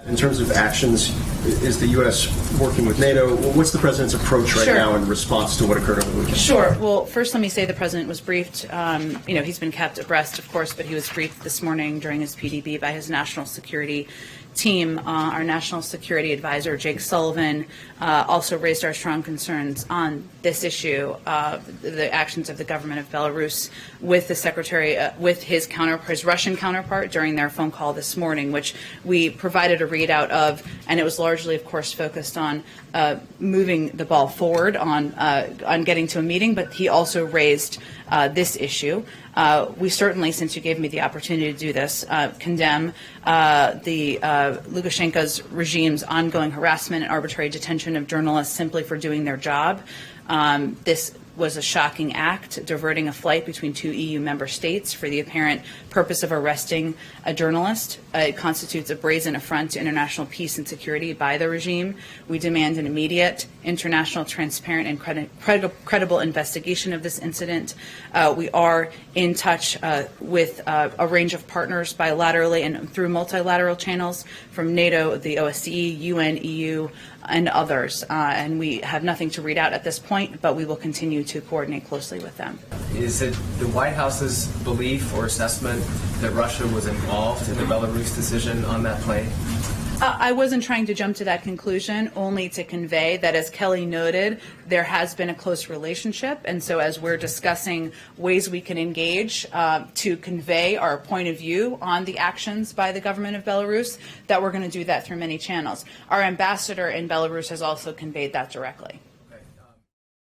In terms of actions, is the U.S. working with NATO? What's the president's approach right now in response to what occurred over the weekend? Sure. Well, first let me say the president was briefed. He's been kept abreast, of course, but he was briefed this morning during his PDB by his national security team. Our national security advisor, Jake Sullivan, also raised our strong concerns on this issue, the actions of the government of Belarus with the secretary, with his Russian counterpart during their phone call this morning, which we provided a readout of, and it was largely, of course, focused on moving the ball forward on getting to a meeting, but he also raised this issue. We certainly, since you gave me the opportunity to do this, condemn the Lukashenko's regime's ongoing harassment and arbitrary detention of journalists simply for doing their job. This was a shocking act, diverting a flight between 2 EU member states for the apparent purpose of arresting a journalist. It constitutes a brazen affront to international peace and security by the regime. We demand an immediate, international, transparent, and credible investigation of this incident. We are in touch with a range of partners bilaterally and through multilateral channels from NATO, the OSCE, UN, EU, and others. And we have nothing to read out at this point, but we will continue to coordinate closely with them. Is it the White House's belief or assessment that Russia was involved in the Belarus decision on that plane? I wasn't trying to jump to that conclusion, only to convey that, as Kelly noted, there has been a close relationship. And so as we're discussing ways we can engage to convey our point of view on the actions by the government of Belarus, that we're going to do that through many channels. Our ambassador in Belarus has also conveyed that directly.